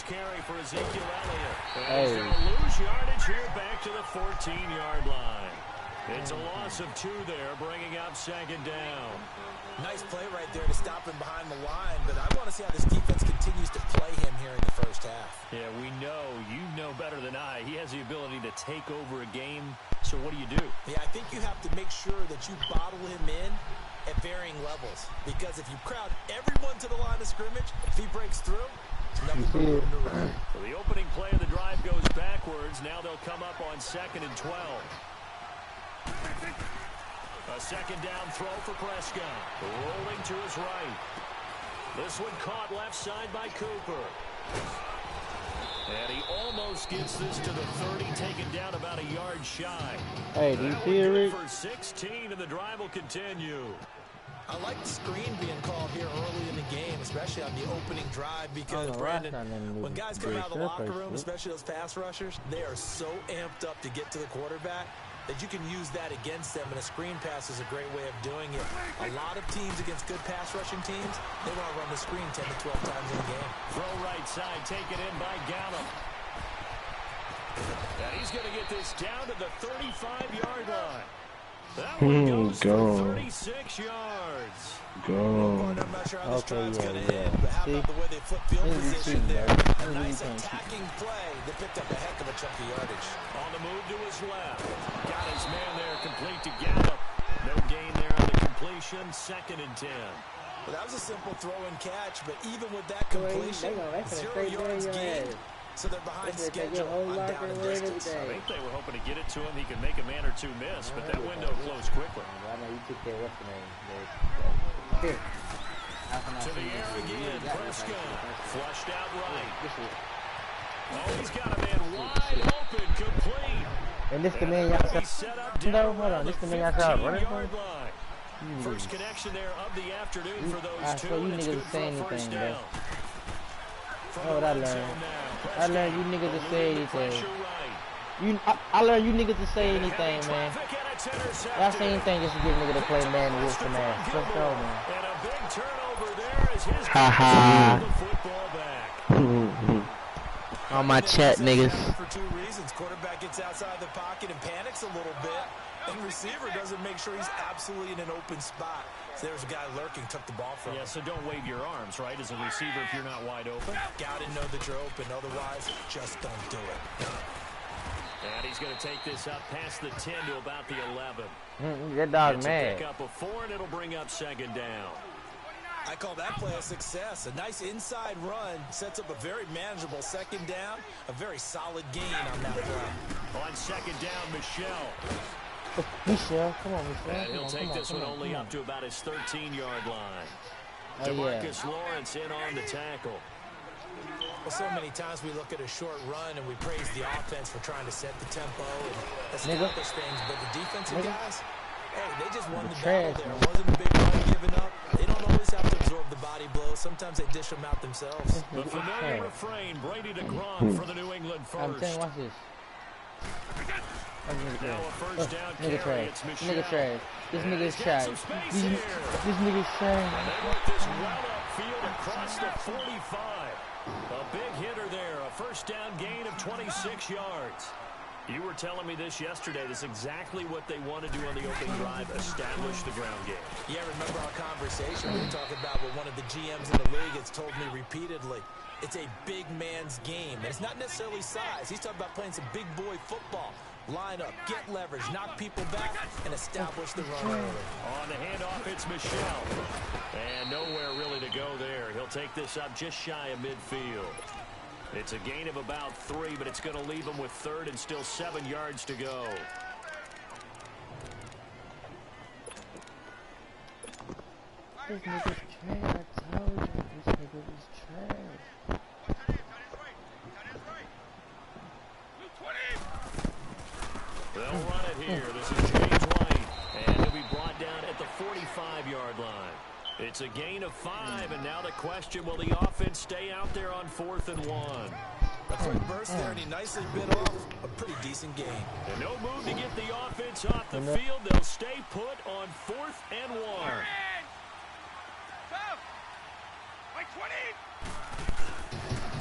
carry for Ezekiel Elliott. And he's going to lose yardage here back to the 14-yard line. It's a loss of 2 there, bringing up second down. Nice play right there to stop him behind the line, but I want to see how this defense continues to play him here in the first half. Yeah, we know. You know better than I. He has the ability to take over a game, so what do you do? Yeah, I think you have to make sure that you bottle him in at varying levels, because if you crowd everyone to the line of scrimmage, if he breaks through, nothing but room to run. So the opening play of the drive goes backwards. Now they'll come up on 2nd and 12. A second down throw for Prescott. Rolling to his right. This one caught left side by Cooper. And he almost gets this to the 30, taken down about a yard shy. Hey, do you see it, Rick? For 16, and the drive will continue. I like the screen being called here early in the game, especially on the opening drive, because, Brandon, when guys come out of the locker room, especially those pass rushers, they are so amped up to get to the quarterback that you can use that against them, and a screen pass is a great way of doing it. A lot of teams against good pass rushing teams, they want to run the screen 10 to 12 times in a game. Throw right side, taken in by Gallup. And he's going to get this down to the 35-yard line. That one goes for 36 yards. I'm not sure how this drive's going to end, but how about the way they flip field position there? A nice attacking play that picked up a heck of a chunk of yardage. On the move to his left. Got his man there, complete to Gallup. No gain there on the completion, 2nd and 10. Well, that was a simple throw and catch, but even with that completion, 0 yards gained. So they're behind schedule on down and distance. I think they were hoping to get it to him. He could make a man or two miss, but that window closed quickly. I know you took care of what's the name. To the air again, Prescott. Flushed out right. Oh, he's got a man wide open, complete. And this the man y'all saw. No, hold on. This the man y'all saw running for? First connection there of the afternoon for those two. So you niggas say anything, bro. Oh, what I learned. I learned you niggas to say anything. I learned you niggas to say anything, man. Y'all say anything just to give nigga to play man and whoop some ass. Let's go, man. And a big turnover there as his football back. On my chat, niggas. For 2 reasons. Quarterback gets outside the pocket and panics a little bit. And receiver doesn't make sure he's absolutely in an open spot. So there's a guy lurking, took the ball from him. Yeah, so don't wave your arms, right, as a receiver if you're not wide open. Gotta know that you're open. Otherwise, just don't do it. And he's going to take this up past the 10 to about the 11. That dog mad. Pick up a 4, and it'll bring up second down. I call that play a success. A nice inside run sets up a very manageable second down. A very solid gain on that play. On second down, Michelle. Michelle, come on, Michelle. And he'll take this one only up to about his 13-yard line. DeMarcus Lawrence in on the tackle. Well, so many times we look at a short run and we praise the offense for trying to set the tempo and establish things, but the defensive guys, hey, they just won the battle there. It wasn't a big run given up. They don't always have to absorb the body blows. Sometimes they dish them out themselves. The familiar refrain, Brady to Gronk for the New England first. I'm saying, watch this. Now a first down carry. Nigga trash. This nigga's trash. This nigga's trash. And they work this well upfield across the 45. A big hitter there. A first down gain of 26 yards. You were telling me this yesterday. This is exactly what they want to do on the opening drive, establish the ground game. Yeah, remember our conversation we were talking about what one of the GMs in the league has told me repeatedly. It's a big man's game. And it's not necessarily size. He's talking about playing some big boy football. Line up, get leverage, knock people back, and establish the run early. On the handoff, it's Michelle. And nowhere really to go there. He'll take this up just shy of midfield. It's a gain of about 3, but it's going to leave him with 3rd and still 7 yards to go. This nigga's trash. I told you this nigga was trash. They'll run it here. This is James White. And he'll be brought down at the 45-yard line. It's a gain of 5, and now the question, will the offense stay out there on 4th and 1? A quick burst there, and he nicely bit off a pretty decent gain. And no move to get the offense off the field. They'll stay put on 4th and 1.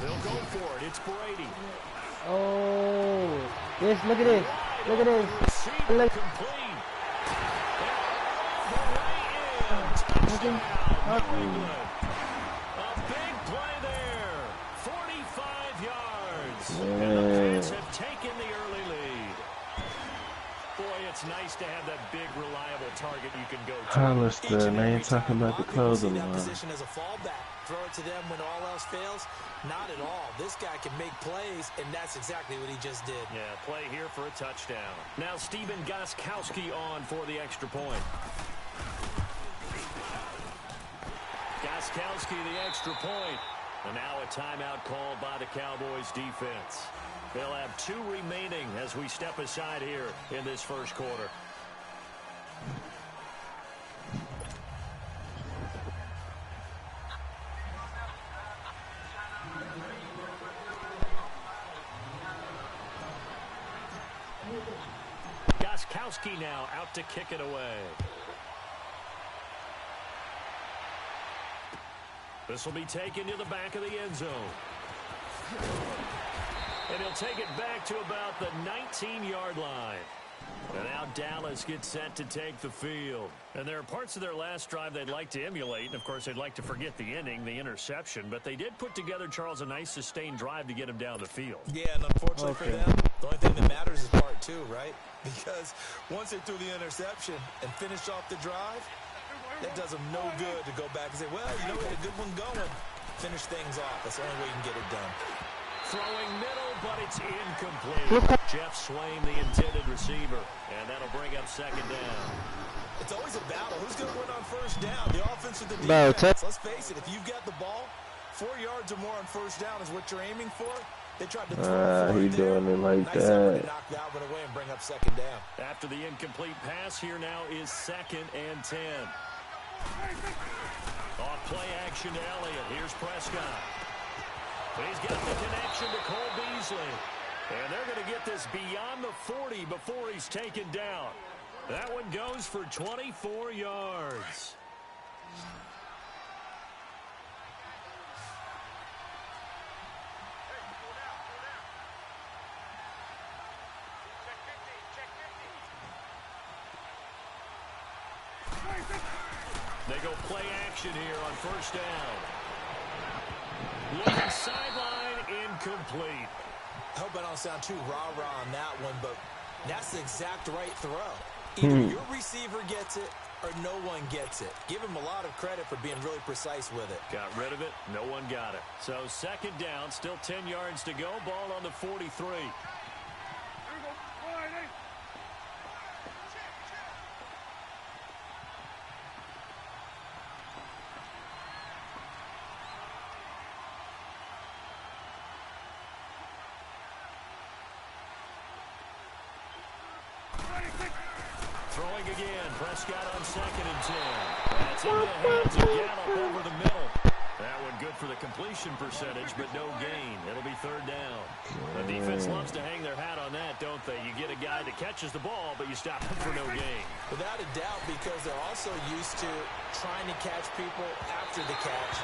They'll go for it. It's Brady. Oh, look at this. Look at this. Look. Complete. Touchdown. A big play there. 45 yards. And the Pats have taken the early lead. Boy, it's nice to have that big, reliable target you can go to. Hollister, they ain't talking about the closing line. line. Position as a fallback. Throw it to them when all else fails? Not at all. This guy can make plays, and that's exactly what he just did. Yeah, play here for a touchdown. Now Stephen Gostkowski on for the extra point. Gostkowski the extra point. And now a timeout called by the Cowboys defense. They'll have 2 remaining as we step aside here in this first quarter. Gostkowski now out to kick it away. This will be taken to the back of the end zone. And he'll take it back to about the 19-yard line. And now Dallas gets set to take the field. And there are parts of their last drive they'd like to emulate. And, of course, they'd like to forget the inning, the interception. But they did put together, Charles, a nice sustained drive to get him down the field. Yeah, and unfortunately for them, the only thing that matters is part 2, right? Because once they threw the interception and finished off the drive, that does them no good to go back and say, well, you know, we had a good one going. Finish things off. That's the only way you can get it done. Throwing middle, but it's incomplete. Jeff Swain, the intended receiver, and that'll bring up second down. It's always a battle. Who's going to win on first down? The offense or the defense? Let's face it, if you've got the ball, 4 yards or more on first down is what you're aiming for. They tried to throw he doing it like nice that. To knock that one away and bring up second down. After the incomplete pass, here now is 2nd and 10. Off play action to Elliott. Here's Prescott. He's got the connection to Cole Beasley. And they're going to get this beyond the 40 before he's taken down. That one goes for 24 yards. They go play action here on first down. Looking sideline, incomplete. I hope I don't sound too rah-rah on that one, but that's the exact right throw. Either your receiver gets it or no one gets it. Give him a lot of credit for being really precise with it. Got rid of it. No one got it. So second down, still 10 yards to go. Ball on the 43. Throwing again, Prescott on 2nd and 10. That's into the hands of Gallup over the middle. That one good for the completion percentage, but no gain. It'll be third down. The defense loves to hang their hat on that, don't they? You get a guy that catches the ball, but you stop him for no gain. Without a doubt, because they're also used to trying to catch people after the catch,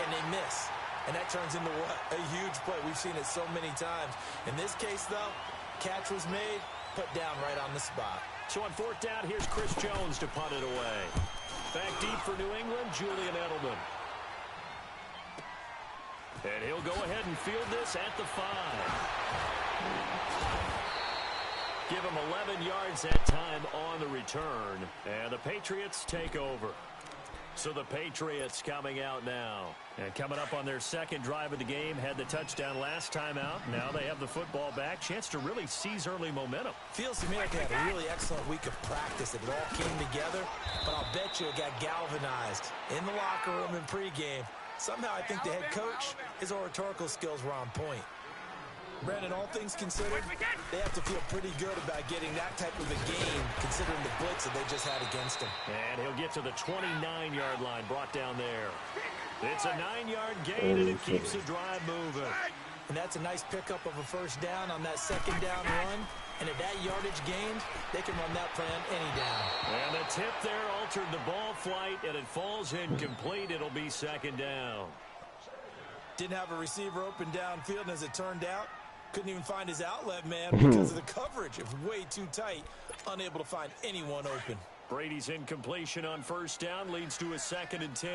and they miss. And that turns into what? A huge play. We've seen it so many times. In this case, though, catch was made, put down right on the spot. So on fourth down, here's Chris Jones to punt it away. Back deep for New England, Julian Edelman. And he'll go ahead and field this at the 5. Give him 11 yards that time on the return. And the Patriots take over. So the Patriots coming out now. And coming up on their second drive of the game, had the touchdown last time out. Now they have the football back. Chance to really seize early momentum. Feels to me like they had a really excellent week of practice. It all came together. But I'll bet you it got galvanized in the locker room in pregame. Somehow I think the head coach, his oratorical skills were on point. Brandon, all things considered, they have to feel pretty good about getting that type of a game, considering the blitz that they just had against them. And he'll get to the 29-yard line, brought down there. It's a 9-yard gain, and it keeps the drive moving. And that's a nice pickup of a first down on that second down run. And at that yardage gained, they can run that plan any down. And the tip there altered the ball flight, and it falls incomplete. It'll be second down. Didn't have a receiver open downfield, and as it turned out, couldn't even find his outlet man because of the coverage. It was way too tight, unable to find anyone open. Brady's incompletion on first down leads to a 2nd and 10.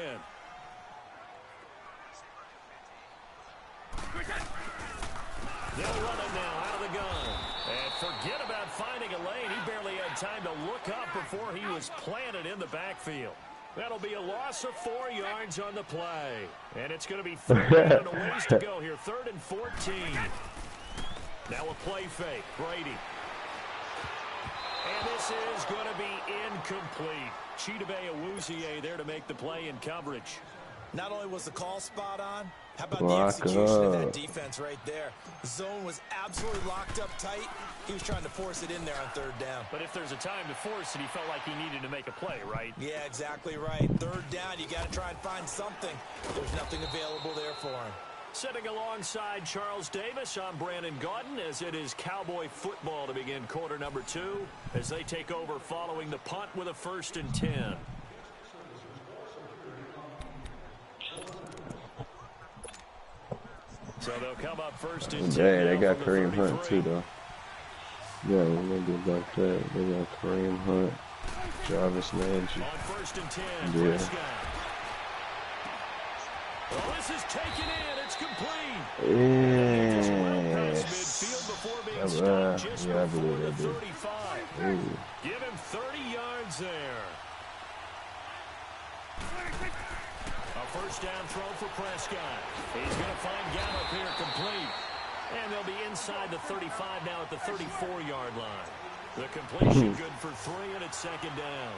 They'll run it now out of the gun. And forget about finding a lane. He barely had time to look up before he was planted in the backfield. That'll be a loss of 4 yards on the play. And it's going to be 3rd down and a ways to go here. 3rd and 14. Now a play fake. Brady. And this is going to be incomplete. Chidobe Awuzie there to make the play in coverage. Not only was the call spot on, how about the execution of that defense right there? The zone was absolutely locked up tight. He was trying to force it in there on 3rd down. But if there's a time to force it, he felt like he needed to make a play, right? Yeah, exactly right. 3rd down, you got to try and find something. There's nothing available there for him. Sitting alongside Charles Davis, I'm Brandon Gaudin, as it is Cowboy football to begin quarter number 2 as they take over following the punt with a 1st and 10. So they'll come up 1st and 10. Yeah, they got Kareem Hunt too, though. Yeah, remember about that. They got Kareem Hunt, Jarvis Landry. On 1st and 10, yeah. Well, this is taken in. It's complete. Yeah. Midfield before being stopped just before the 35. Ooh. Give him 30 yards there. A 1st down throw for Prescott. He's going to find Gallup here complete. And they'll be inside the 35 now at the 34-yard line. The completion good for 3, and it's 2nd down.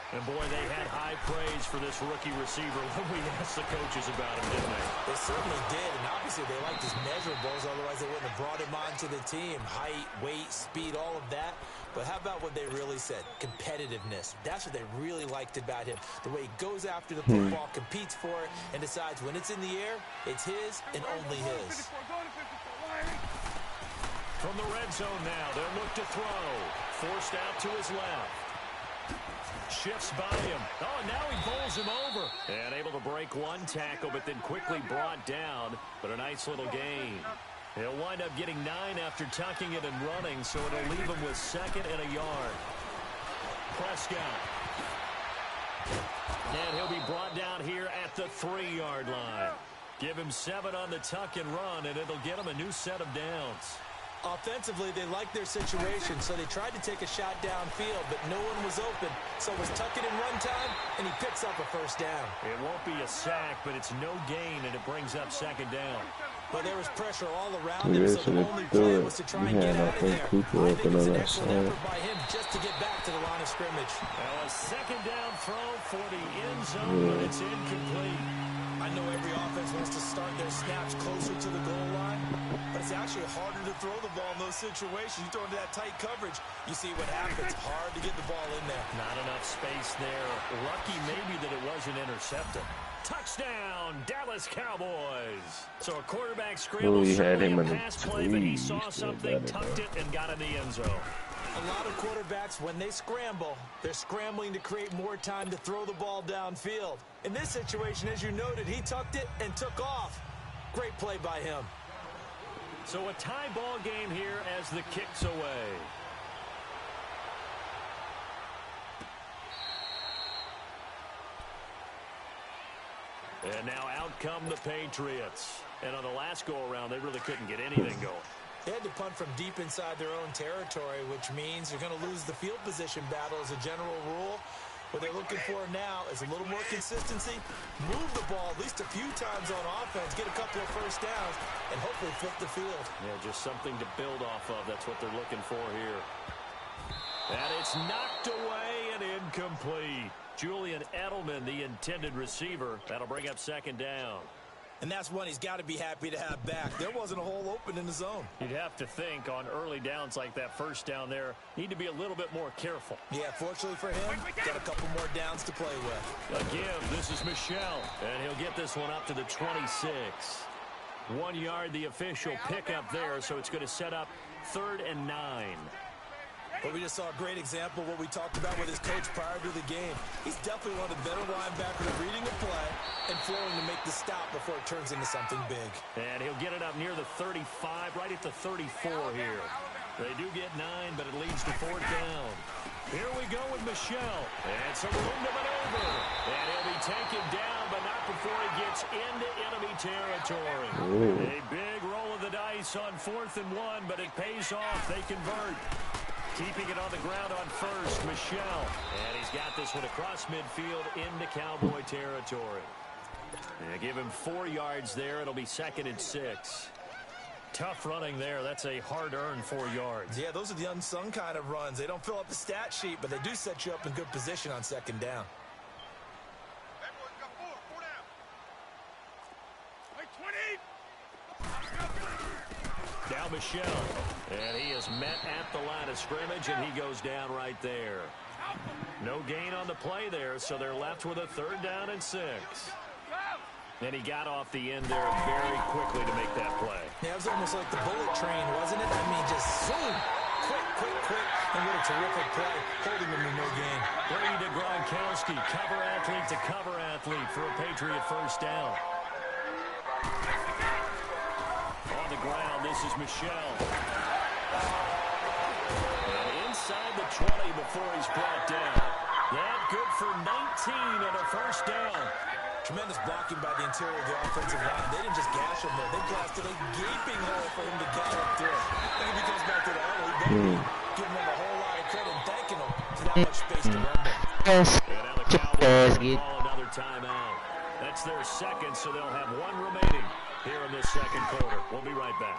And, boy, they had high praise for this rookie receiver when we asked the coaches about him, didn't they? They certainly did, and obviously they liked his measurables, otherwise they wouldn't have brought him onto the team. Height, weight, speed, all of that. But how about what they really said? Competitiveness. That's what they really liked about him. The way he goes after the football, competes for it, and decides when it's in the air, it's his and only his. From the red zone now, they'll look to throw. Forced out to his left. Shifts by him. Oh, now he bowls him over. And able to break one tackle, but then quickly brought down. But a nice little gain. He'll wind up getting 9 after tucking it and running, so it'll leave him with 2nd and a yard. Prescott. And he'll be brought down here at the 3-yard line. Give him 7 on the tuck and run, and it'll get him a new set of downs. Offensively, they liked their situation, so they tried to take a shot downfield, but no one was open. So it was tuck it and run time, and he picks up a 1st down. It won't be a sack, but it's no gain, and it brings up 2nd down. But there was pressure all around him, so the only play was to try and get out of there. Cooper I think it's an on excellent effort by him just to get back to the line of scrimmage. Well, a 2nd down throw for the end zone, but it's incomplete. I know every offense wants to start their snaps closer to the goal line, but it's actually harder to throw the ball in those situations. You throw into that tight coverage, you see what happens. Hard to get the ball in there. Not enough space there. Lucky maybe that it wasn't intercepted. Touchdown, Dallas Cowboys. So a quarterback scramble, certainly a pass play, but he saw something, tucked it, and got in the end zone. A lot of quarterbacks, when they scramble, they're scrambling to create more time to throw the ball downfield. In this situation, as you noted, he tucked it and took off. Great play by him. So a tie ball game here as the kick's away. And now out come the Patriots. And on the last go-around, they really couldn't get anything going. They had to punt from deep inside their own territory, which means you're going to lose the field position battle as a general rule. What they're looking for now is a little more consistency, move the ball at least a few times on offense, get a couple of 1st downs, and hopefully flip the field. Yeah, just something to build off of. That's what they're looking for here. And it's knocked away and incomplete. Julian Edelman, the intended receiver. That'll bring up 2nd down. And that's one he's got to be happy to have back. There wasn't a hole open in the zone. You'd have to think on early downs like that 1st down there, need to be a little bit more careful. Yeah, fortunately for him, got a couple more downs to play with. Again, this is Michel, and he'll get this one up to the 26. 1 yard, the official pickup there, so it's going to set up 3rd and 9. Well, we just saw a great example of what we talked about with his coach prior to the game. He's definitely one of the better linebackers at reading a play and flowing to make the stop before it turns into something big. And he'll get it up near the 35, right at the 34 here. They do get 9, but it leads to 4th down. Here we go with Michelle. And some room to maneuver. And he'll be taken down, but not before he gets into enemy territory. Ooh. A big roll of the dice on 4th and 1, but it pays off. They convert. Keeping it on the ground on first, Michelle. And he's got this one across midfield into Cowboy territory. And give him 4 yards there. It'll be 2nd and 6. Tough running there. That's a hard-earned 4 yards. Yeah, those are the unsung kind of runs. They don't fill up the stat sheet, but they do set you up in good position on 2nd down. Now Michelle. And he is met at the line of scrimmage, and he goes down right there. No gain on the play there, so they're left with a 3rd down and 6. And he got off the end there very quickly to make that play. Yeah, it was almost like the bullet train, wasn't it? I mean, just zoom. Quick. And what a terrific play. Holding him to no gain. Brady to Gronkowski. Cover athlete to cover athlete for a Patriot 1st down. On the ground, this is Michelle. And inside the 20 before he's brought down. That good for 19 and a 1st down. Tremendous blocking by the interior of the offensive line. They didn't just gash him there. They blasted a gaping hole for him to gallop through. I think if he comes back to the huddle, he better be giving him a whole lot of credit and thanking him for that much space to run there. And now the Cowboys call another timeout. That's their 2nd, so they'll have 1 remaining here in this 2nd quarter. We'll be right back.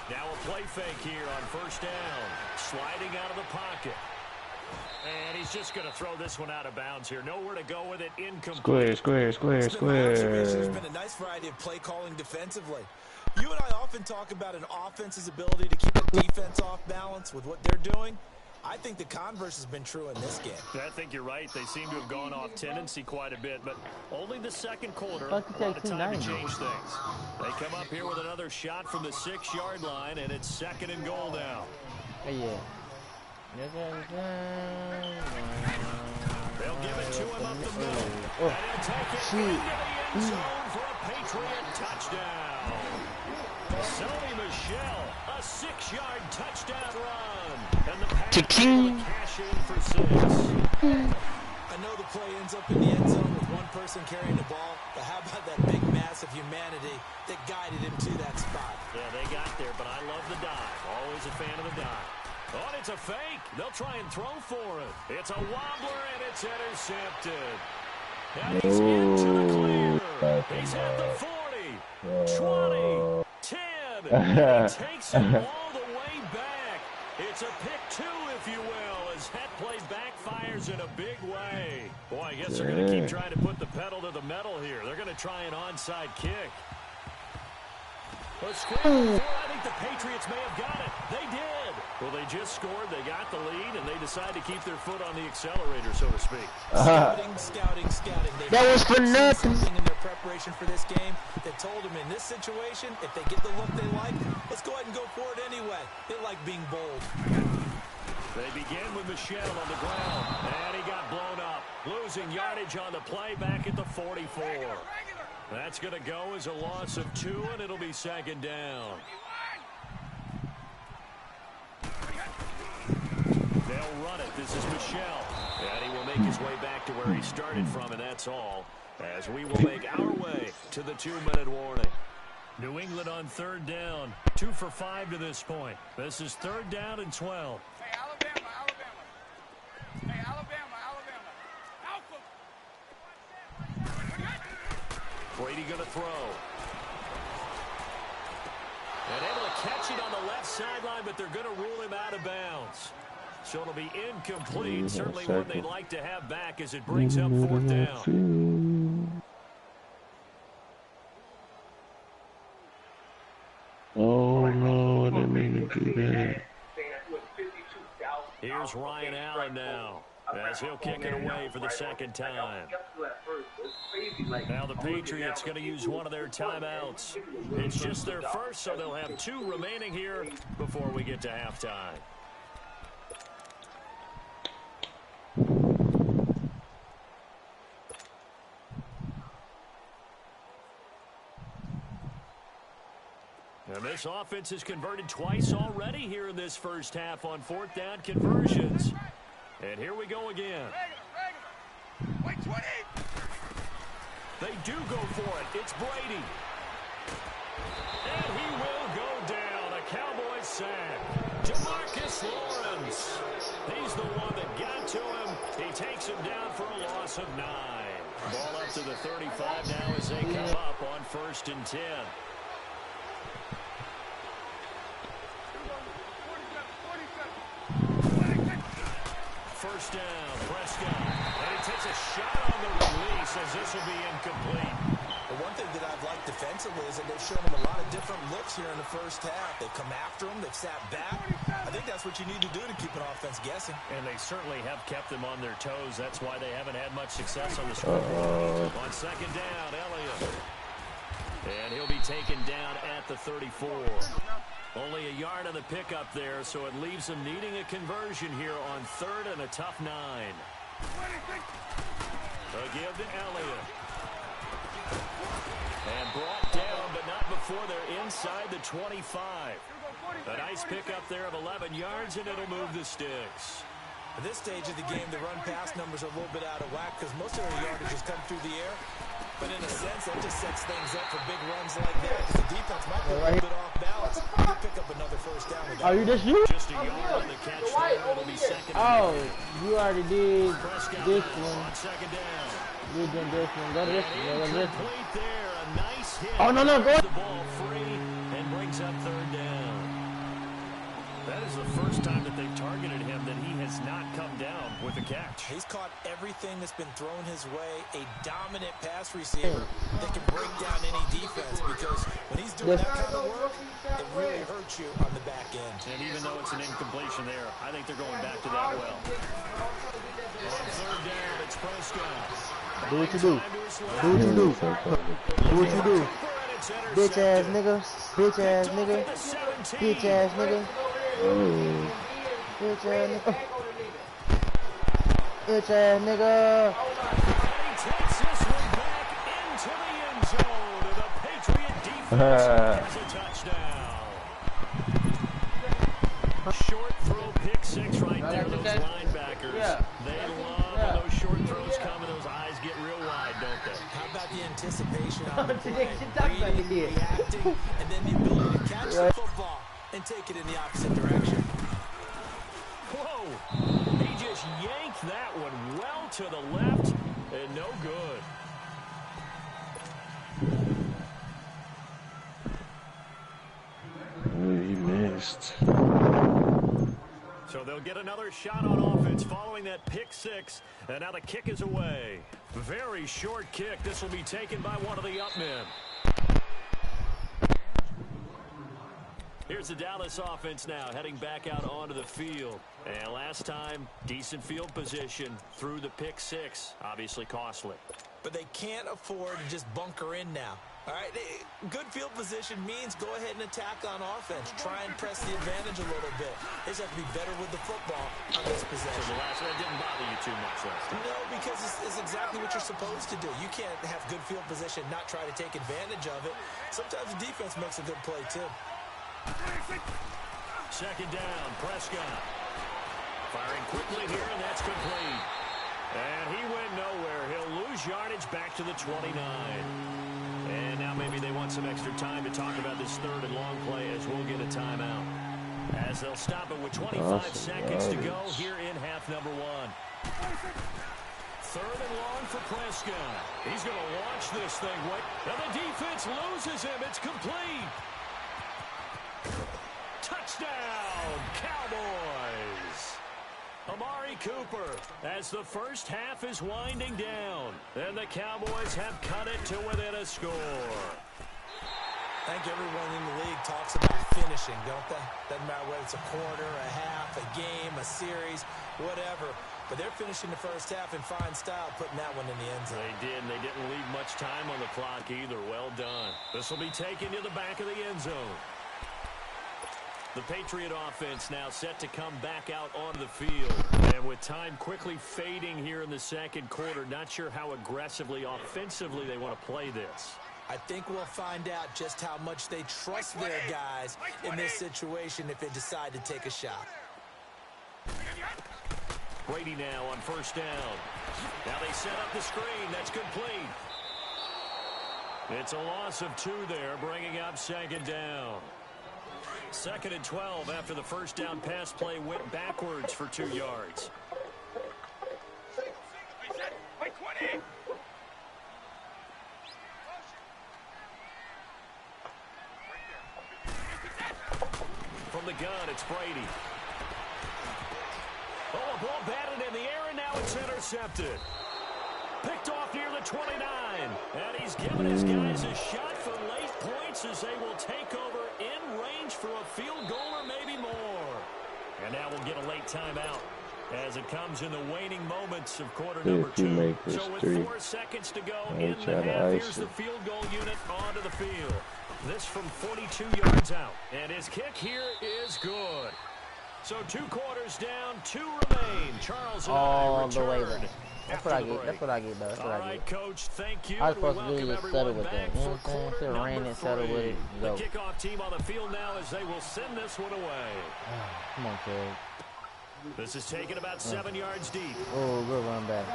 Now a play fake here on 1st down. Sliding out of the pocket. And he's just going to throw this one out of bounds here. Nowhere to go with it. Incomplete. Square. There's been a nice variety of play calling defensively. You and I often talk about an offense's ability to keep the defense off balance with what they're doing. I think the converse has been true in this game. I think you're right. They seem to have gone off tendency quite a bit, but only the 2nd quarter. A lot of time to change things. They come up here with another shot from the 6-yard line, and it's 2nd and goal now. Yeah. They'll give it to him up the middle. And he'll take it into the end zone for a Patriot touchdown. Sony Michel, a 6-yard touchdown run. And the Patriots will cash in for 6. I know the play ends up in the end zone with one person carrying the ball, but how about that big mass of humanity that guided him to that spot? Yeah, they got there, but I love the dive. Always a fan of the dive. Oh, and it's a fake. They'll try and throw for it. It's a wobbler, and it's intercepted. And he's into the clear. He's at the 40, 20, 10. He takes it all the way back. It's a pick 2, if you will, as that play backfires in a big way. Boy, I guess they're going to keep trying to put the pedal to the metal here. They're going to try an onside kick. I think the Patriots may have got it. They did. Well, they just scored. They got the lead, and they decide to keep their foot on the accelerator, so to speak. Scouting. That was for nothing. Something in their preparation for this game that told them in this situation, if they get the look they like, let's go ahead and go for it anyway. They like being bold. They begin with Michel on the ground, and he got blown up. Losing yardage on the play back at the 44. That's going to go as a loss of 2, and it'll be 2nd down. They'll run it. This is Michel. And he will make his way back to where he started from, and that's all. As we will make our way to the 2-minute warning. New England on 3rd down. 2 for 5 to this point. This is 3rd down and 12. Hey, Alabama. Hey, Alabama. Brady going to throw. And able to catch it on the left sideline, but they're going to rule him out of bounds. So it'll be incomplete. Certainly one they'd like to have back as it brings up 4th down. Oh, no, I didn't mean to do that. Here's Ryan Allen now. as he'll kick it away for the second time. Now the Patriots going to use one of their timeouts. It's just their first, so they'll have 2 remaining here before we get to halftime. And this offense has converted twice already here in this first half on 4th down conversions. And here we go again. Wait, 20. They do go for it. It's Brady. And he will go down. A Cowboys sack. Demarcus Lawrence. He's the one that got to him. He takes him down for a loss of 9. Ball up to the 35 now as they come up on 1st and 10. First down, Prescott. And he takes a shot on the release as this will be incomplete. The one thing that I've liked defensively is that they've shown him a lot of different looks here in the first half. They've come after him. They've sat back. I think that's what you need to do to keep an offense guessing. And they certainly have kept them on their toes. That's why they haven't had much success on the scoreboard. On 2nd down, Elliott. And he'll be taken down at the 34. Only a yard on the pickup there, so it leaves them needing a conversion here on 3rd and a tough 9. A give to Elliott. And brought down, but not before they're inside the 25. A nice pickup there of 11 yards, and it'll move the sticks. At this stage of the game, the run-pass numbers are a little bit out of whack because most of their yardage has come through the air. But in a sense, that just sets things up for big runs like that because the defense might be a little bit off balance. They'll pick up another first down. Are you just you? Just a yard on the catch there. It'll be 2nd and 8. Oh, you already did this one. On 2nd down. You did this one. Go to this one. Go to this one. Incomplete there. A nice hit. Oh, no, no, go. The ball free and brings up 3rd down. That is the first time that they've targeted him that he has not come down with a catch. He's caught everything that's been thrown his way. A dominant pass receiver that can break down any defense because when he's doing that kind of work, it really hurts you on the back end. And even though it's an incompletion there, I think they're going back to that well. On 3rd down, it's Prescott. Do what you do. Do what you do. Do what you do. Bitch ass nigga. Bitch ass nigga. Bitch ass nigga. Bitch ass nigga. Bitch ass nigga. He takes this one back into the end zone. And the Patriot defense has a touchdown. Short throw, pick 6 right there. Those linebackers, they love when those short throws come and those eyes get real wide, don't they? How about the anticipation on the play, reading, reacting, and then the ability to catch the football and take it in the opposite direction. Whoa! He just yanked that one well to the left and no good. He missed. So they'll get another shot on offense following that pick 6, and now the kick is away. Very short kick. This will be taken by one of the up men. Here's the Dallas offense now heading back out onto the field. And last time, decent field position through the pick 6. Obviously costly. But they can't afford to just bunker in now. All right, good field position means go ahead and attack on offense. Try and press the advantage a little bit. They just have to be better with the football on this possession. So the last one didn't bother you too much last time. No, because it's exactly what you're supposed to do. You can't have good field position, not try to take advantage of it. Sometimes the defense makes a good play, too. 2nd down, Prescott. Firing quickly here, and that's complete. And he went nowhere. He'll lose yardage back to the 29. And now maybe they want some extra time to talk about this 3rd and long play as we'll get a timeout. As they'll stop it with 25 seconds to go here in half number 1. 3rd and long for Prescott. He's going to launch this thing. And the defense loses him. It's complete. Touchdown, Cowboys. Amari Cooper as the first half is winding down. And the Cowboys have cut it to within a score. I think everyone in the league talks about finishing, don't they? Doesn't matter whether it's a quarter, a half, a game, a series, whatever. But they're finishing the first half in fine style, putting that one in the end zone. They did, and they didn't leave much time on the clock either. Well done. This will be taken to the back of the end zone. The Patriot offense now set to come back out onto the field. And with time quickly fading here in the second quarter, not sure how aggressively, offensively they want to play this. I think we'll find out just how much they trust their guys in this situation if they decide to take a shot. Brady now on first down. Now they set up the screen. That's complete. It's a loss of 2 there, bringing up second down. 2nd and 12 after the first down pass play went backwards for 2 yards. From the gun, it's Brady. Oh, a ball batted in the air, and now it's intercepted. Picked off near the 29. And he's given his guys a shot for late points as they will take over in range for a field goal or maybe more. And now we'll get a late timeout as it comes in the waning moments of quarter number 2. So with 4 seconds to go in the half, here's the field goal unit onto the field. This from 42 yards out. And his kick here is good. So 2 quarters down, 2 remain. Charles and I return. That's what I get. That's what I get, though. That's what I get. All right, Coach, thank you. I was supposed to do is settle with that. You know what I'm saying? Sit rain and settle with it. The kickoff team on the field now as they will send this one away. Come on, kid. This is taken about 7 yards deep. Oh, good run back.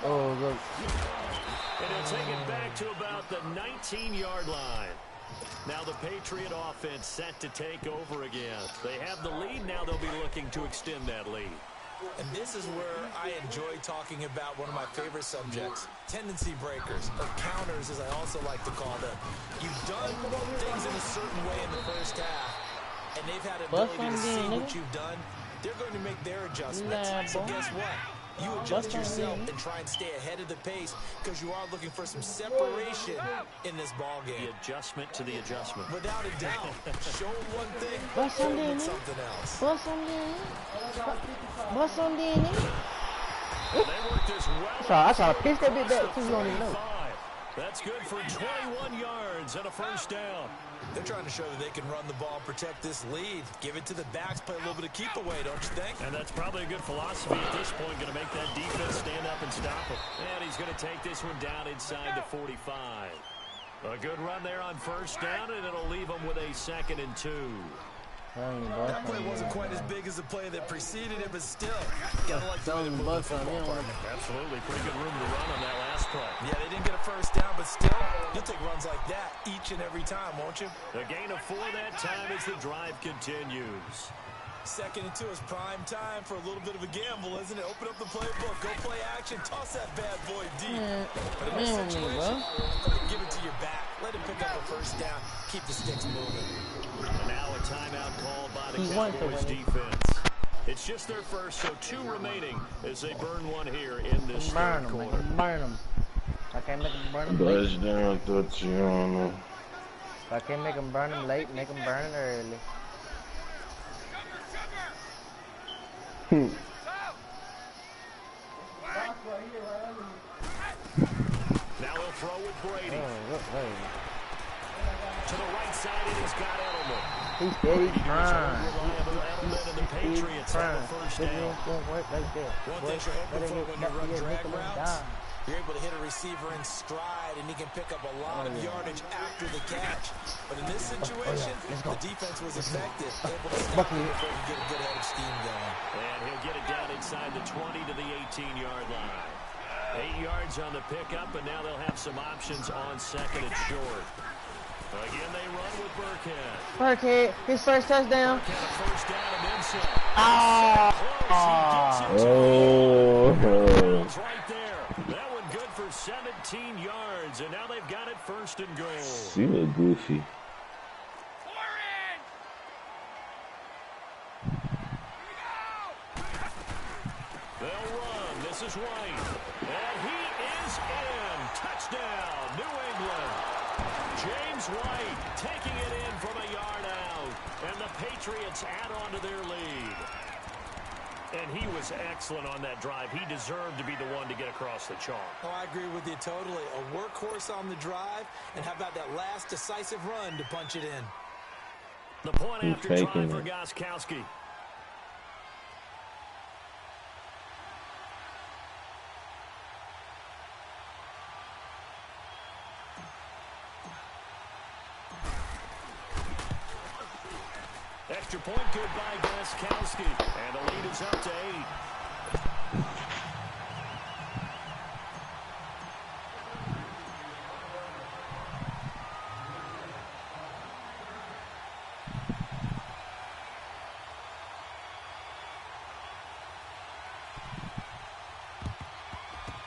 Oh, good. And he'll take it back to about the 19-yard line. Now the Patriot offense set to take over again. They have the lead. Now they'll be looking to extend that lead. And this is where I enjoy talking about one of my favorite subjects, tendency breakers, or counters as I also like to call them. You've done things in a certain way in the first half, and they've had an ability to see what you've done. They're going to make their adjustments. So guess what? You adjust yourself and try and stay ahead of the pace because you are looking for some separation in this ball game. The adjustment to the adjustment. Without a doubt. Show them one thing, show them something else. What's on the end? They worked this well. I saw a pitch that bit back too. You don't even know. That's good for 21 yards and a first down. They're trying to show that they can run the ball and protect this lead. Give it to the backs, play a little bit of keep away, don't you think? And that's probably a good philosophy at this point. Going to make that defense stand up and stop him. And he's going to take this one down inside the 45. A good run there on first down, and it'll leave him with a 2nd and 2. That play wasn't quite as big as the play that preceded it, but still, gotta like the way they're moving the football, partner. Absolutely, pretty good room to run on that last play. Yeah, they didn't get a first down, but still, you'll take runs like that each and every time, won't you? A gain of 4 that time as the drive continues. 2nd and 2 is prime time for a little bit of a gamble, isn't it? Open up the playbook, go play action, toss that bad boy deep. But in this situation, go ahead and give it to your back. Let him pick up a first down, keep the sticks moving. And now a timeout called by the Cowboys defense. It's just their first, so 2 remaining as they burn one here in this third quarter. Burn them. I can't make them burn them late. I can't make them burn them late, make them burn it early. Now he'll throw with Brady. To the right side, and he's got Edelman. He's steady trying. Edelman and the Patriots have the first down. One thing you're hoping for when you run drag routes, you're able to hit a receiver in stride, and he can pick up a lot of yardage after the catch. But in this situation, the defense was effective, able to stop him before he get a good head of steam going. And he'll get it down inside the 20 to the 18-yard line. 8 yards on the pickup, and now they'll have some options on 2nd and short. Again, they run with Burkhead. Burkhead, his first touchdown. Burkhead, a first down and then some. Right there. That one good for 17 yards, and now they've got it 1st and goal. She look goofy. They'll run. This is White. And he is in. Touchdown, New England. James White taking it in from a yard out. And the Patriots add on to their lead. And he was excellent on that drive. He deserved to be the one to get across the chalk. Oh, I agree with you totally. A workhorse on the drive, and how about that last decisive run to punch it in? The point after try for Gostkowski. Extra point good by Gostkowski. And the lead is up to 8.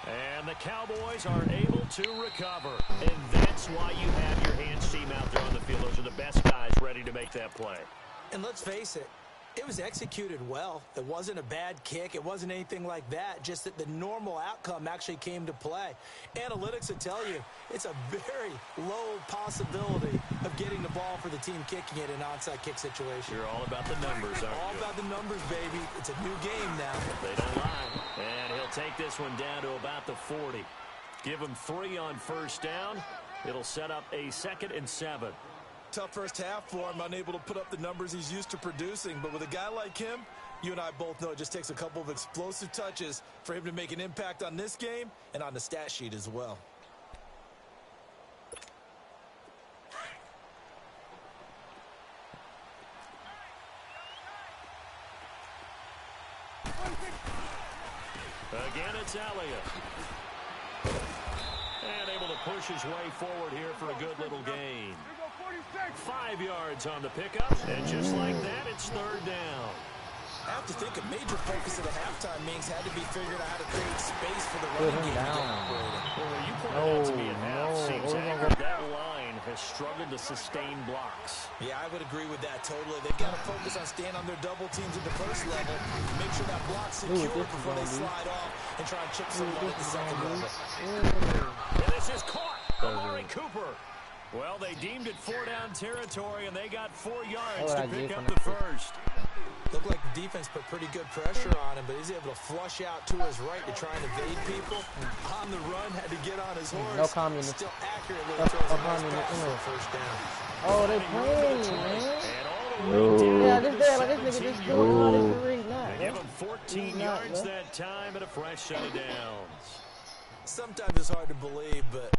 And the Cowboys are able to recover. And that's why you have your hands team out there on the field. Those are the best guys ready to make that play. And let's face it, it was executed well. It wasn't a bad kick. It wasn't anything like that. Just that the normal outcome actually came to play. Analytics will tell you it's a very low possibility of getting the ball for the team kicking it in an onside kick situation. You're all about the numbers, aren't you? All about the numbers, baby. It's a new game now. They don't lie. And he'll take this one down to about the 40. Give him 3 on first down. It'll set up a 2nd and 7. Tough first half for him, unable to put up the numbers he's used to producing. But with a guy like him, you and I both know it just takes a couple of explosive touches for him to make an impact on this game and on the stat sheet as well. Again, it's Elliott. And able to push his way forward here for a good little gain. 5 yards on the pickup, and just like that, it's 3rd down. I have to think a major focus of the halftime meetings had to be figuring out how to create space for the running game to get operating. Well, you pointed out to me at half, seems accurate. That line has struggled to sustain blocks. Yeah, I would agree with that totally. They've got to focus on staying on their double teams at the first level, make sure that block's secure before they slide off and try and chip someone at the second level. And this is caught. Amari Cooper. Well, they deemed it 4-down territory, and they got 4 yards to pick up the first. Looked like the defense put pretty good pressure on him, but he's able to flush out to his right to try and evade people. On the run, had to get on his horse. No communist. Still accurately throws a nice pass for a first down. Oh, they playing, man. No. Yeah, this guy, like this nigga just doing all this for reason. They give him 14 yards that time and a fresh set of downs. Sometimes it's hard to believe, but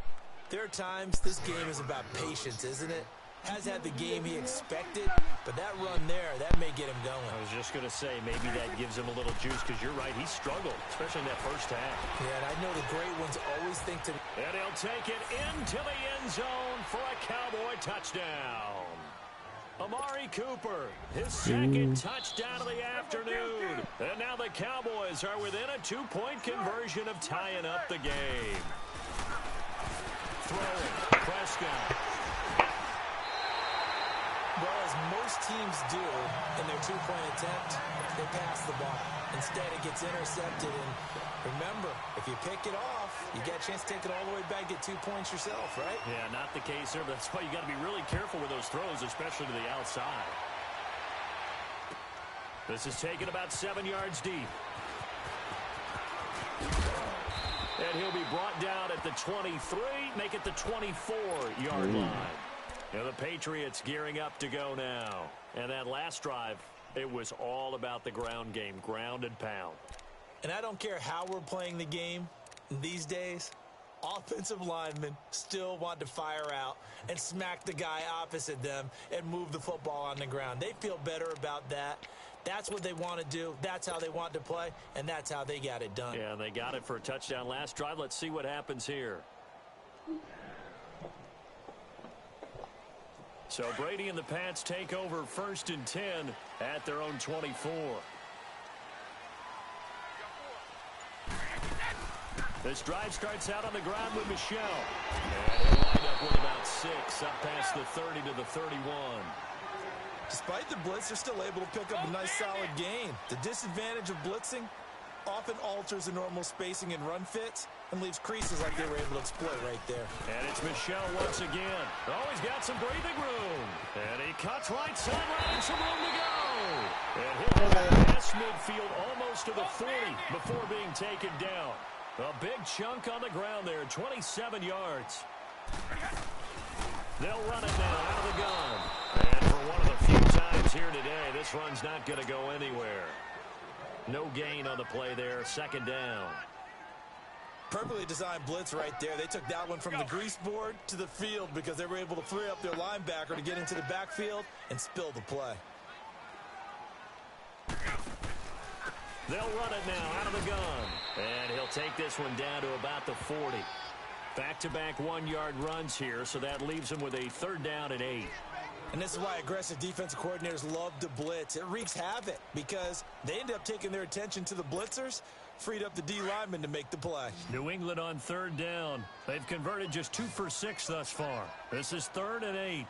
there are times this game is about patience, isn't it? Has had the game he expected, but that run there, that may get him going. I was just going to say, maybe that gives him a little juice, because you're right, he struggled, especially in that first half. Yeah, and I know the great ones always think to... And he'll take it into the end zone for a Cowboy touchdown. Amari Cooper, his 2nd touchdown of the afternoon. And now the Cowboys are within a 2-point conversion of tying up the game. Throwing, Prescott. Well, as most teams do in their 2-point attempt, they pass the ball. Instead, it gets intercepted. And remember, if you pick it off, you get a chance to take it all the way back, get 2 points yourself, right? Yeah, not the case here. But that's why you got to be really careful with those throws, especially to the outside. This is taken about 7 yards deep. And he'll be brought down at the 23, make it the 24-yard line. Now the Patriots gearing up to go now. And that last drive, it was all about the ground game, ground and pound. And I don't care how we're playing the game these days, offensive linemen still want to fire out and smack the guy opposite them and move the football on the ground. They feel better about that. That's what they want to do. That's how they want to play, and that's how they got it done. Yeah, they got it for a touchdown last drive. Let's see what happens here. So Brady and the Pats take over 1st and 10 at their own 24. This drive starts out on the ground with Michel. And he'll wind up with about 6 up past the 30 to the 31. Despite the blitz, they're still able to pick up a nice solid gain. The disadvantage of blitzing, often alters the normal spacing and run fits and leaves creases like they were able to exploit right there. And it's Michel once again. Oh, he's got some breathing room. And he cuts right sideline and some room to go. And he'll pass midfield almost to the 40 before being taken down. A big chunk on the ground there, 27 yards. They'll run it now out of the gun. And for one of the few times here today, this run's not going to go anywhere. No gain on the play there, second down. Perfectly designed blitz right there. They took that one from the grease board to the field because they were able to free up their linebacker to get into the backfield and spill the play. They'll run it now out of the gun. And he'll take this one down to about the 40. Back-to-back one-yard runs here, so that leaves him with a third down and 8. And this is why aggressive defensive coordinators love to blitz. It wreaks havoc because they end up taking their attention to the blitzers, freed up the D lineman to make the play. New England on third down. They've converted just 2 for 6 thus far. This is 3rd and 8.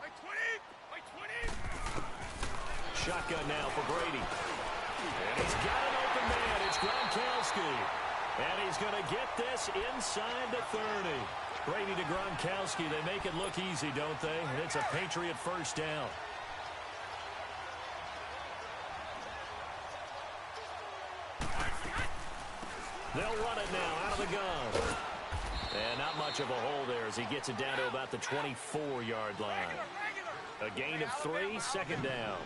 Shotgun now for Brady. And he's got an open man. It's Gronkowski. And he's going to get this inside the 30. Brady to Gronkowski. They make it look easy, don't they? And it's a Patriot first down. They'll run it now out of the gun. And not much of a hole there as he gets it down to about the 24-yard line. A gain of 3, second down.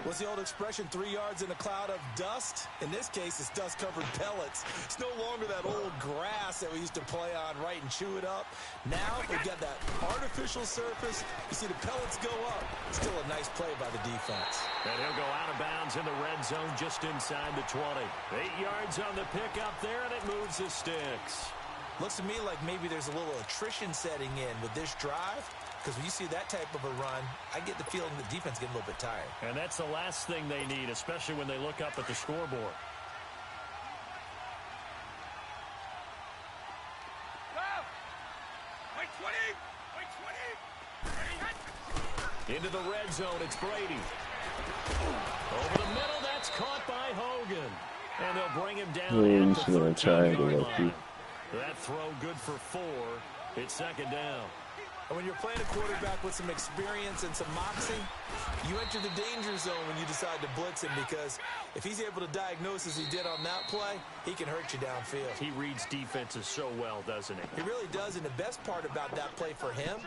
What's the old expression, 3 yards in a cloud of dust? In this case, it's dust-covered pellets. It's no longer that old grass that we used to play on, right, and chew it up. Now we've got that artificial surface. You see the pellets go up. Still a nice play by the defense. And he'll go out of bounds in the red zone just inside the 20. 8 yards on the pickup there, and it moves the sticks. Looks to me like maybe there's a little attrition setting in with this drive. Because when you see that type of a run, I get the feeling the defense getting a little bit tired. And that's the last thing they need, especially when they look up at the scoreboard. Into the red zone, it's Brady. Over the middle, that's caught by Hogan. And they'll bring him down at the 13-yard line. That throw good for 4. It's second down. And when you're playing a quarterback with some experience and some moxie, you enter the danger zone when you decide to blitz him, because if he's able to diagnose as he did on that play, he can hurt you downfield. He reads defenses so well, doesn't he? He really does, and the best part about that play for him,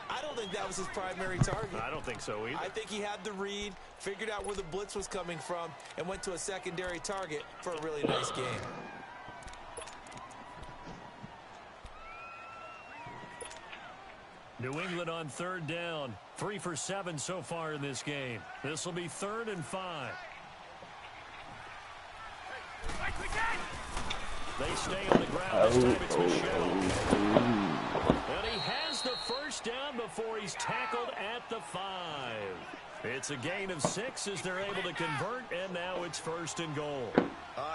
I don't think that was his primary target. I don't think so either. I think he had the read, figured out where the blitz was coming from, and went to a secondary target for a really nice game. New England on third down. 3 for 7 so far in this game. This will be 3rd and 5. They stay on the ground. This time it's Michel. And he has the first down before he's tackled at the 5. It's a gain of 6 as they're able to convert, and now it's 1st and goal.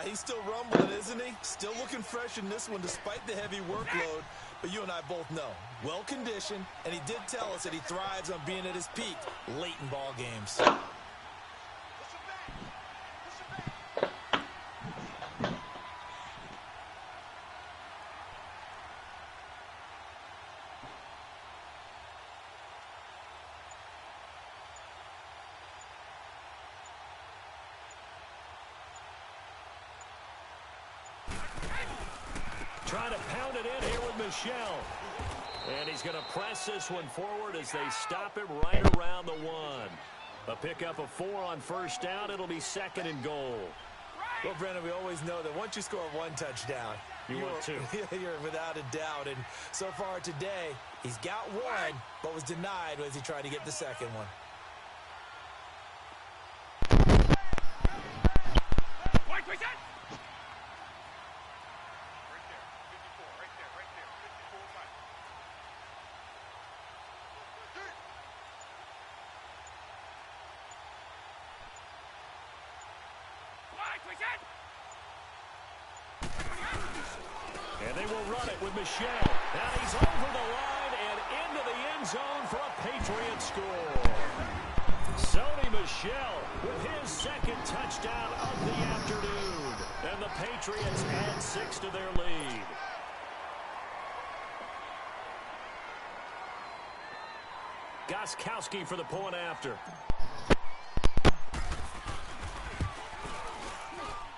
He's still rumbling, isn't he? Still looking fresh in this one despite the heavy workload. But you and I both know, well-conditioned, and he did tell us that he thrives on being at his peak late in ball games. Trying to pound it in here with Michel. And he's going to press this one forward as they stop him right around the 1. A pickup of 4 on first down. It'll be 2nd and goal. Well, Brandon, we always know that once you score 1 touchdown, you want 2. You're without a doubt. And so far today, he's got 1, but was denied as he tried to get the second one. And they will run it with Michel. And he's over the line and into the end zone for a Patriot score. Sony Michel with his 2nd touchdown of the afternoon. And the Patriots add 6 to their lead. Gostkowski for the point after.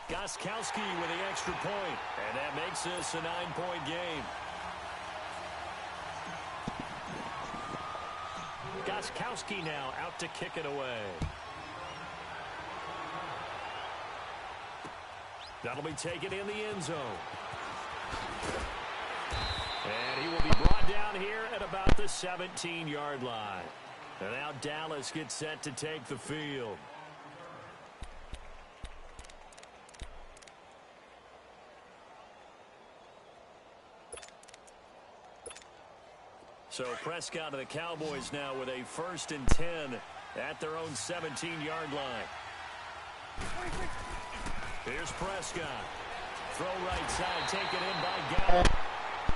Gostkowski with the extra point, and that makes this a 9-point game. Gostkowski now out to kick it away. That'll be taken in the end zone. And he will be brought down here at about the 17-yard line. And now Dallas gets set to take the field. So Prescott and the Cowboys now with a 1st and 10 at their own 17-yard line. Here's Prescott. Throw right side, taken in by Gallup.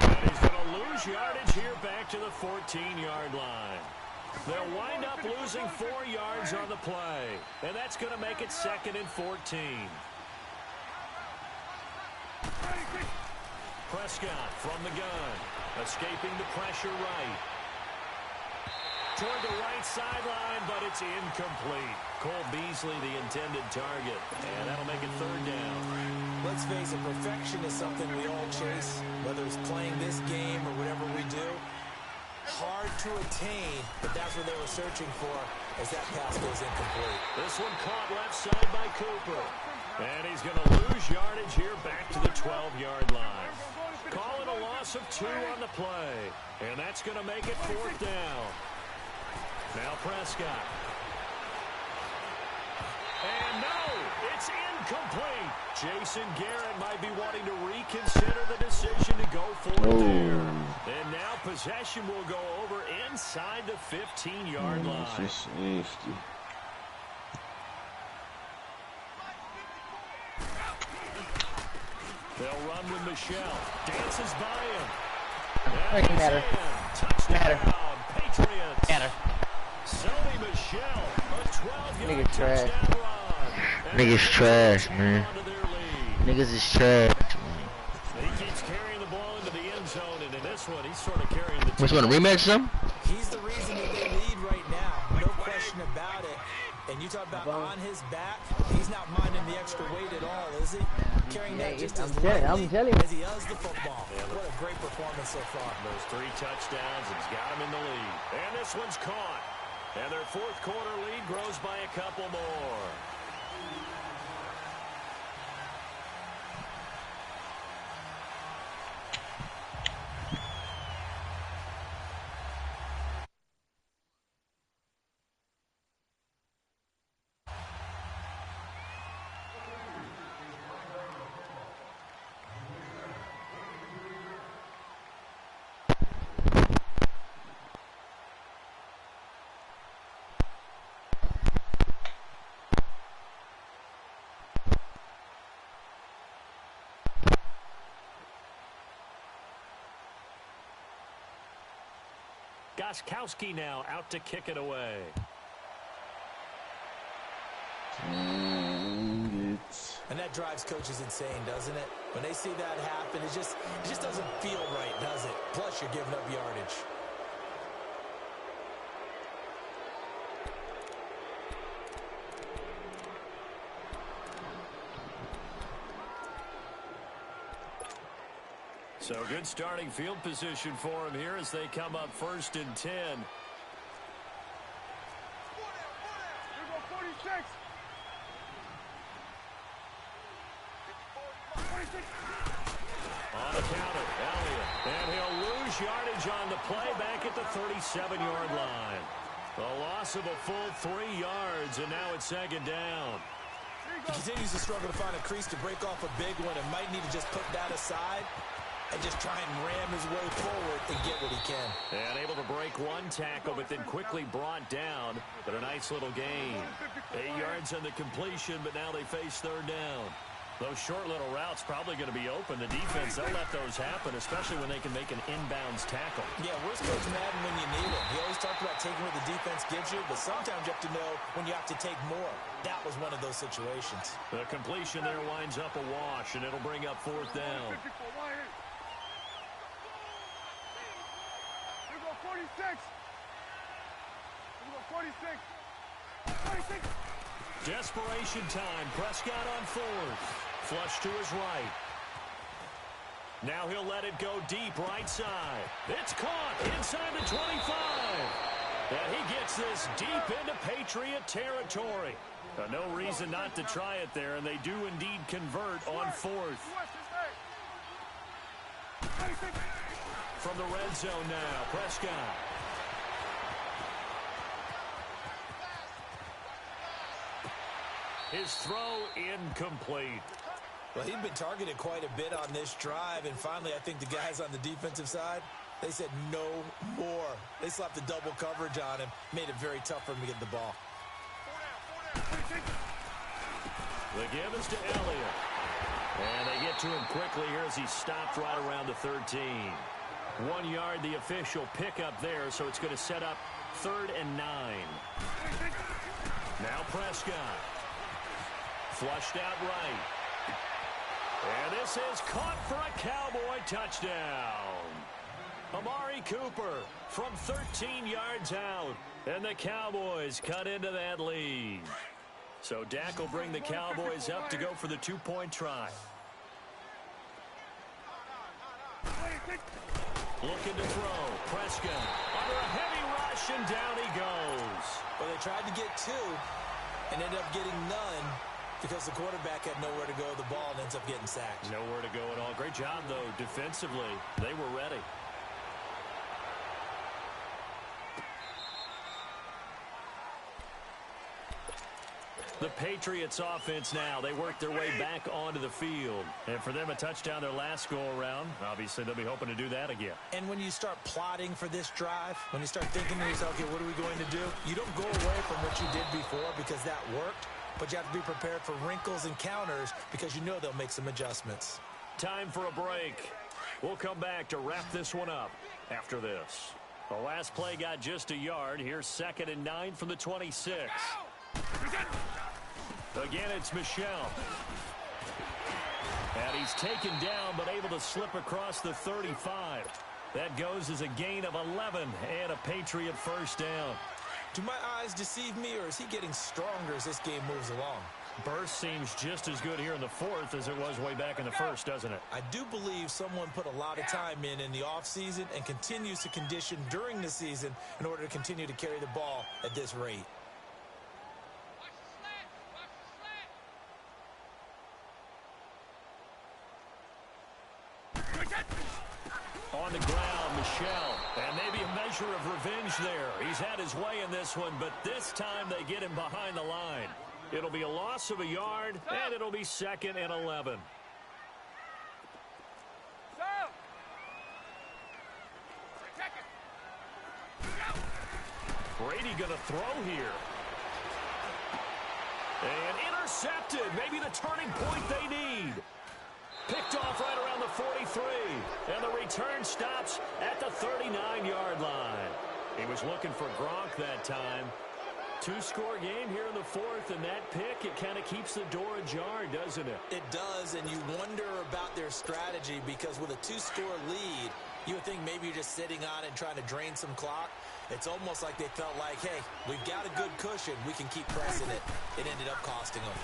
And he's going to lose yardage here back to the 14-yard line. They'll wind up losing 4 yards on the play. And that's going to make it 2nd and 14. Prescott from the gun. Escaping the pressure right. Toward the right sideline, but it's incomplete. Cole Beasley, the intended target. And that'll make it 3rd down. Let's face it, perfection is something we all chase, whether it's playing this game or whatever we do. Hard to attain, but that's what they were searching for as that pass goes incomplete. This one caught left side by Cooper. And he's going to lose yardage here back to the 12-yard line. Call it a loss of 2 on the play. And that's going to make it 4th down. Now Prescott. And no, it's incomplete. Jason Garrett might be wanting to reconsider the decision to go for it there. And now possession will go over inside the 15-yard line. Just nasty. They'll run with Michelle. Dances by him. Doesn't matter. Touchdown, Patriots. Matter. Sony Michelle, a 12-yard Niggas trash. touchdown run. Niggas trash, man. Niggas is trash, man. He keeps carrying the ball into the end zone, and in this one, he's sort of carrying the team. Which one, a rematch them? He's the reason that they lead right now. No question about it. And you talk about on his back, he's not minding the extra weight at all, is he? Carrying that just as lightly as he does the football. What a great performance so far. Those 3 touchdowns, it's got him in the lead. And this one's caught. And their 4th quarter lead grows by a couple more. Gostkowski now out to kick it away. And that drives coaches insane, doesn't it? When they see that happen, it just doesn't feel right, does it? Plus, you're giving up yardage. So good starting field position for him here as they come up 1st and 10. On the counter, Elliott. And he'll lose yardage on the play back at the 37-yard line. A loss of a full 3 yards, and now it's 2nd down. He continues to struggle to find a crease to break off a big one and might need to just put that aside and just try and ram his way forward and get what he can. And able to break 1 tackle, but then quickly brought down. But a nice little gain. 8 yards on the completion, but now they face 3rd down. Those short little routes probably going to be open. The defense, they'll let those happen, especially when they can make an inbounds tackle. Yeah, where's Coach Madden when you need him? He always talked about taking what the defense gives you, but sometimes you have to know when you have to take more. That was one of those situations. The completion there winds up a wash, and it'll bring up 4th down. Here we go, 46. Here we go, 46. 46. Desperation time. Prescott on 4th. Flush to his right. Now he'll let it go deep right side. It's caught inside the 25. And he gets this deep into Patriot territory. No reason not to try it there, and they do indeed convert on 4th. From the red zone now, Prescott. His throw incomplete. Well, he'd been targeted quite a bit on this drive, and finally I think the guys on the defensive side, they said no more. They slapped the double coverage on him, made it very tough for him to get the ball. The give is to Elliott. And they get to him quickly here as he stopped right around the 13. 1 yard, the official pickup there, so it's going to set up 3rd and 9. Now Prescott. Flushed out right. And this is caught for a Cowboy touchdown. Amari Cooper from 13 yards out. And the Cowboys cut into that lead. So Dak will bring the Cowboys up to go for the 2-point try. Looking to throw. Prescott under a heavy rush, and down he goes. Well, they tried to get 2 and ended up getting none because the quarterback had nowhere to go with the ball and ends up getting sacked. Nowhere to go at all. Great job, though, defensively. They were ready. The Patriots offense now, they work their way back onto the field. And for them, a touchdown their last go-around. Obviously, they'll be hoping to do that again. And when you start plotting for this drive, when you start thinking to yourself, okay, what are we going to do? You don't go away from what you did before because that worked, but you have to be prepared for wrinkles and counters because you know they'll make some adjustments. Time for a break. We'll come back to wrap this one up after this. The last play got just a yard. Here's 2nd and 9 from the 26. Again, it's Michel. And he's taken down, but able to slip across the 35. That goes as a gain of 11 and a Patriot 1st down. Do my eyes deceive me, or is he getting stronger as this game moves along? Burst seems just as good here in the 4th as it was way back in the 1st, doesn't it? I do believe someone put a lot of time in the offseason and continues to condition during the season in order to continue to carry the ball at this rate. On the ground, Michel. And maybe a measure of revenge there. He's had his way in this one, but this time they get him behind the line. It'll be a loss of a yard, and it'll be 2nd and 11. Brady going to throw here. And intercepted. Maybe the turning point they need. Picked off right around the 43. And the return stops at the 39-yard line. He was looking for Gronk that time. 2-score game here in the 4th, and that pick, it kind of keeps the door ajar, doesn't it? It does, and you wonder about their strategy because with a 2-score lead, you would think maybe you're just sitting on it and trying to drain some clock. It's almost like they felt like, hey, we've got a good cushion. We can keep pressing it. It ended up costing them.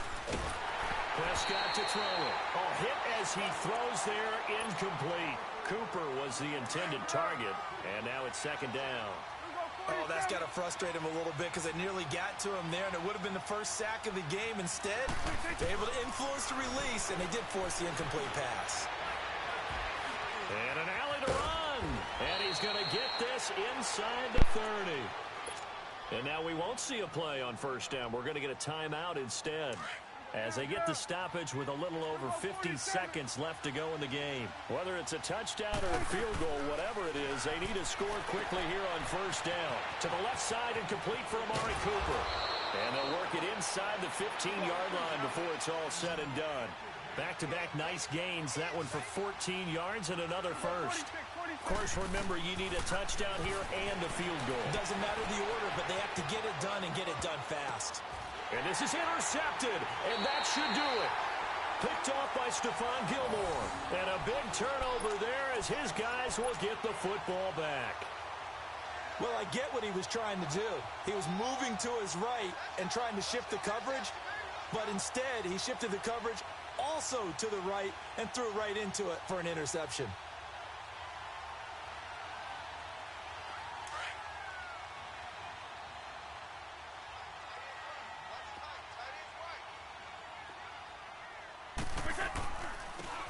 Prescott to throw it. Oh, hit as he throws there, incomplete. Cooper was the intended target, and now it's 2nd down. Oh, that's got to frustrate him a little bit because it nearly got to him there, and it would have been the first sack of the game. Instead, they're able to influence the release, and they did force the incomplete pass. And an alley to run. And he's going to get this inside the 30. And now we won't see a play on 1st down. We're going to get a timeout instead, as they get the stoppage with a little over 50 seconds left to go in the game. Whether it's a touchdown or a field goal, whatever it is, they need to score quickly here on 1st down. To the left side and complete for Amari Cooper. And they'll work it inside the 15-yard line before it's all said and done. Back-to-back nice gains. That one for 14 yards and another first. Of course, remember, you need a touchdown here and a field goal. Doesn't matter the order, but they have to get it done and get it done fast. And this is intercepted, and that should do it. Picked off by Stephon Gilmore. And a big turnover there as his guys will get the football back. Well, I get what he was trying to do. He was moving to his right and trying to shift the coverage, but instead he shifted the coverage also to the right and threw right into it for an interception.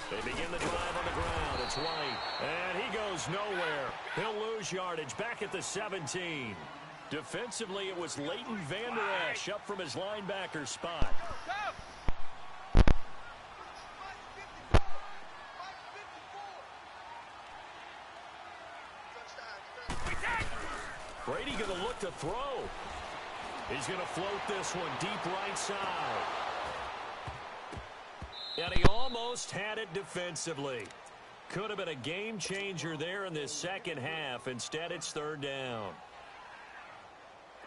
They begin the drive on the ground. It's White, and he goes nowhere. He'll lose yardage back at the 17. Defensively, it was Leighton Vander Esch up from his linebacker spot. Brady going to look to throw. He's going to float this one deep right side. And he almost had it defensively. Could have been a game changer there in this second half. Instead, it's third down.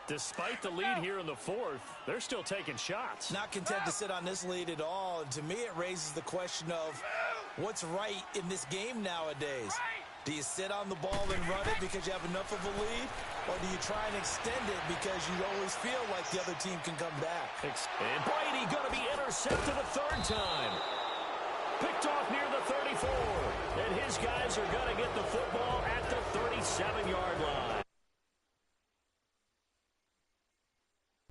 Despite the lead here in the fourth, they're still taking shots. Not content to sit on this lead at all. And to me, it raises the question of what's right in this game nowadays. Do you sit on the ball and run it because you have enough of a lead? Or do you try and extend it because you always feel like the other team can come back? And Brady going to be intercepted a third time. Picked off near the 34. And his guys are going to get the football at the 37-yard line.